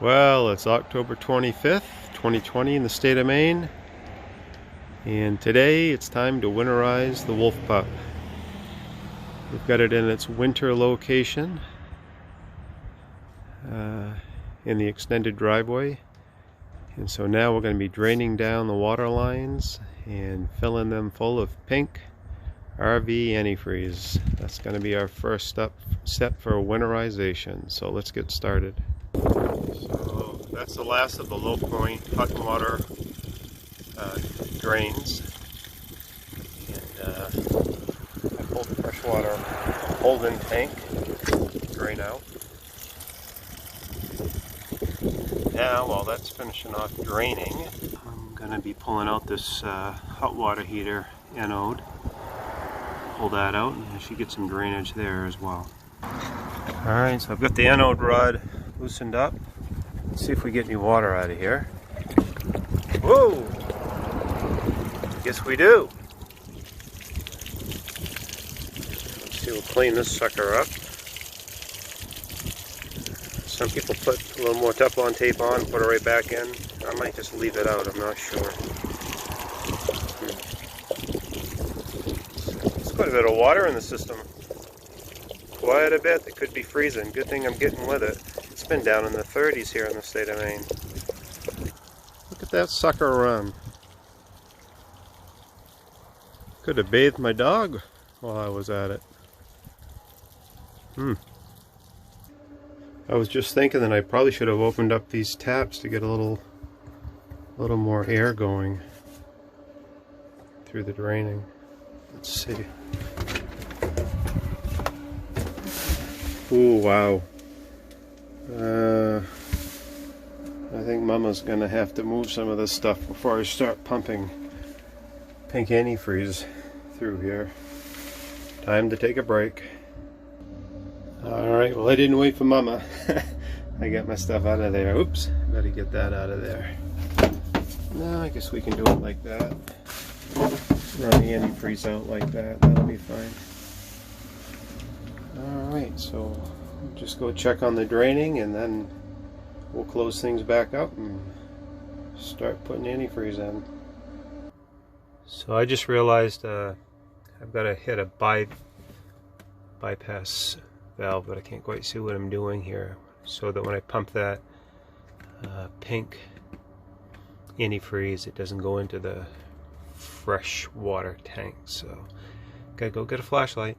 Well, it's October 25th, 2020 in the state of Maine, and today it's time to winterize the wolf pup. We've got it in its winter location in the extended driveway, and so now we're going to be draining down the water lines and filling them full of pink RV Antifreeze. That's going to be our first step for winterization, so let's get started. So that's the last of the low point hot water drains, and I pulled the fresh water hold-in tank drain out. Now while that's finishing off draining, I'm going to be pulling out this hot water heater anode. Pull that out and I should get some drainage there as well. Alright, so I've got the anode rod loosened up. Let's see if we get any water out of here. Whoa! Guess we do. Let's see, we'll clean this sucker up. Some people put a little more Teflon tape on, put it right back in. I might just leave it out, I'm not sure. There's quite a bit of water in the system. Quite a bit that could be freezing. Good thing I'm getting with it. It's been down in the 30s here in the state of Maine. Look at that sucker run. Could have bathed my dog while I was at it. I was just thinking that I probably should have opened up these taps to get a little more air going through the draining. Let's see. Ooh, wow. I think Mama's gonna have to move some of this stuff before I start pumping pink antifreeze through here. Time to take a break. Alright, well I didn't wait for Mama. I got my stuff out of there. Oops, better get that out of there. No, I guess we can do it like that. Run the antifreeze out like that, that'll be fine. Alright, so we'll just go check on the draining and then we'll close things back up and start putting antifreeze in. So I just realized I've got to hit a bypass valve, but I can't quite see what I'm doing here, so that when I pump that pink antifreeze, it doesn't go into the fresh water tank. So gotta go get a flashlight.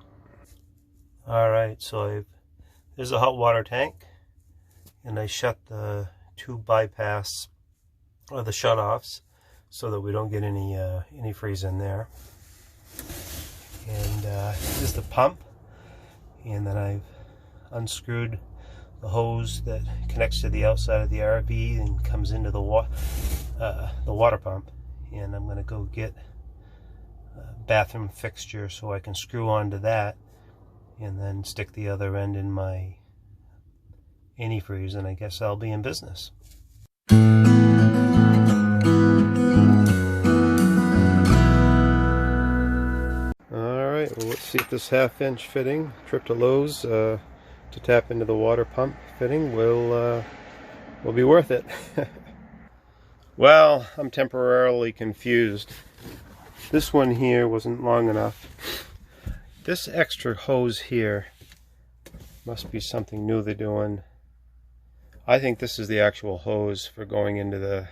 Alright, so there's a hot water tank, and I shut the two bypass, or the shutoffs, so that we don't get any antifreeze in there. And this is the pump, and then I've unscrewed the hose that connects to the outside of the RV and comes into the water pump. And I'm going to go get a bathroom fixture so I can screw onto that and then stick the other end in my antifreeze, and I guess I'll be in business. Alright, well, let's see if this 1/2-inch fitting, trip to Lowe's to tap into the water pump fitting will be worth it. Well, I'm temporarily confused. This one here wasn't long enough. This extra hose here must be something new they're doing. I think this is the actual hose for going into the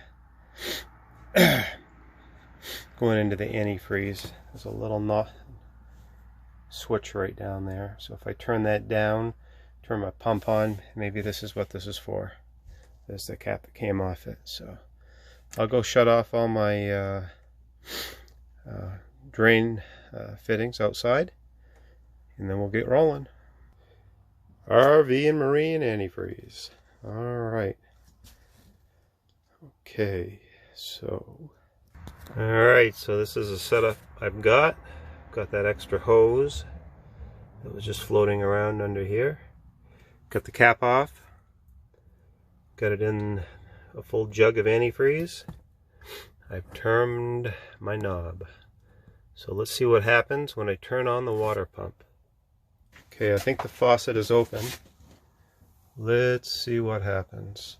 antifreeze. There's a little knot switch right down there. So if I turn that down, turn my pump on, maybe this is what this is for. There's the cap that came off it. So I'll go shut off all my drain fittings outside, and then we'll get rolling. RV and Marine antifreeze. Alright. Okay, so this is a setup I've got. Got that extra hose that was just floating around under here. Got the cap off. Got it in a full jug of antifreeze. I've turned my knob. So let's see what happens when I turn on the water pump. Okay, I think the faucet is open. Let's see what happens.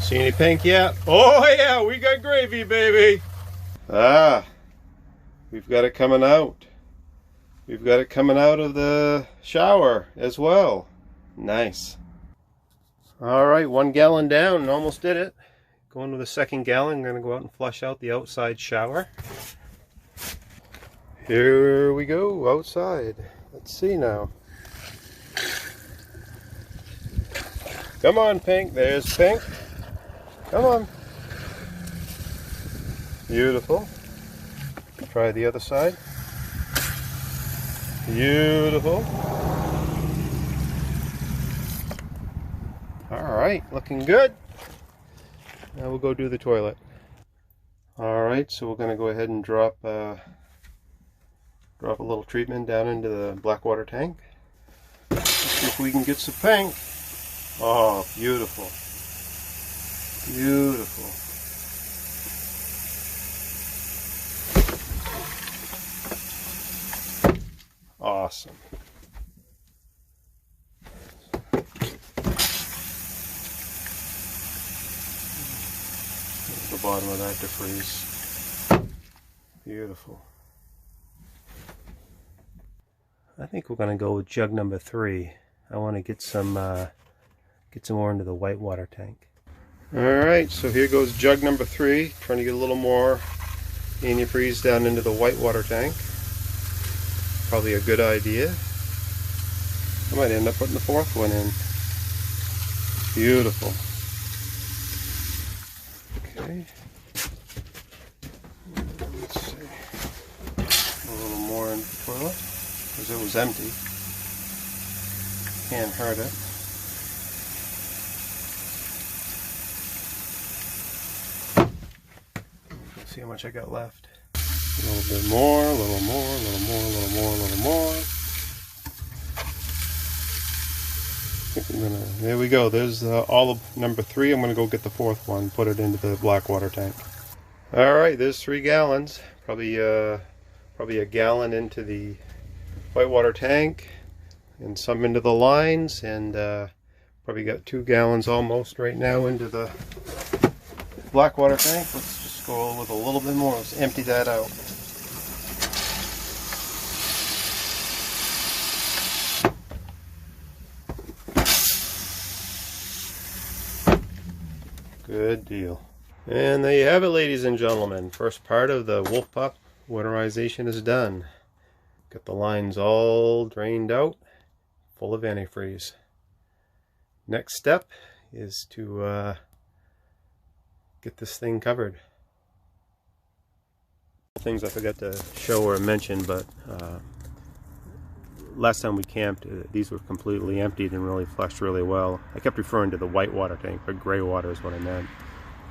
See any pink yet? Oh yeah, we got gravy, baby. Ah, we've got it coming out. We've got it coming out of the shower as well. Nice. All right, 1 gallon down, almost did it. Going with the 2nd gallon, I'm gonna go out and flush out the outside shower. Here we go, outside. Let's see now. Come on, pink, there's pink. Come on. Beautiful. Try the other side. Beautiful. All right, looking good. Now we'll go do the toilet. All right, so we're gonna go ahead and drop a little treatment down into the black water tank. Let's see if we can get some pink. Oh, beautiful. Beautiful. Awesome. The bottom of that defreeze. Beautiful. I think we're going to go with jug number 3. I want to get some more into the white water tank. Alright, so here goes jug number 3, trying to get a little more antifreeze down into the white water tank. Probably a good idea. I might end up putting the 4th one in. Beautiful. Okay. Let's see. A little more in the toilet, because it was empty. Can't hurt it. See how much I got left. A little bit more, a little more, a little more, a little more, a little more. I think I'm gonna, there we go. There's all of number 3. I'm gonna go get the 4th one, put it into the black water tank. All right, there's 3 gallons. Probably a gallon into the white water tank, and some into the lines, and probably got 2 gallons almost right now into the black water tank. Let's just go with a little bit more. Let's empty that out. Good deal. And there you have it, ladies and gentlemen. First part of the Wolf Pup winterization is done. Got the lines all drained out, full of antifreeze. Next step is to get this thing covered. Things I forgot to show or mention, but last time we camped, these were completely emptied and really flushed really well. I kept referring to the white water tank, but gray water is what I meant.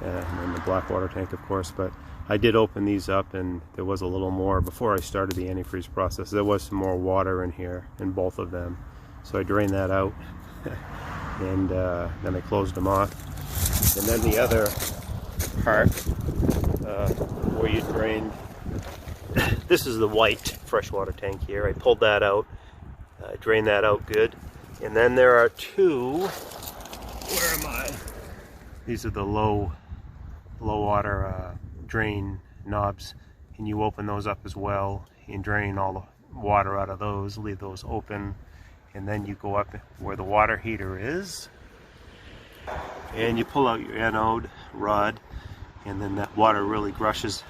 And then the black water tank, of course. But I did open these up, and there was a little more. Before I started the antifreeze process, there was some more water in here, in both of them. So I drained that out, and then I closed them off. And then the other part, where you drained, this is the white freshwater tank here. I pulled that out, drained that out good. And then there are 2, where am I? These are the low water drain knobs, and you open those up as well and drain all the water out of those, leave those open, and then you go up where the water heater is, and you pull out your anode rod, and then that water really gushes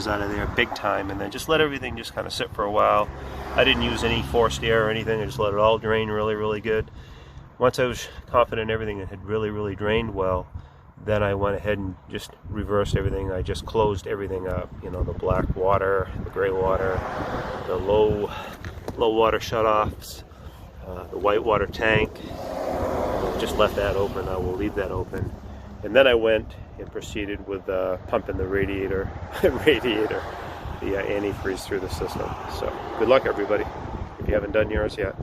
out of there big time, and then just let everything just kind of sit for a while. I didn't use any forced air or anything. I just let it all drain really good. Once I was confident everything had really drained well, then I went ahead and just reversed everything. I just closed everything up, you know, the black water, the gray water, the low water shutoffs, the white water tank. Just left that open. I will leave that open. And then I went and proceeded with pumping the radiator, the antifreeze through the system. So good luck, everybody, if you haven't done yours yet.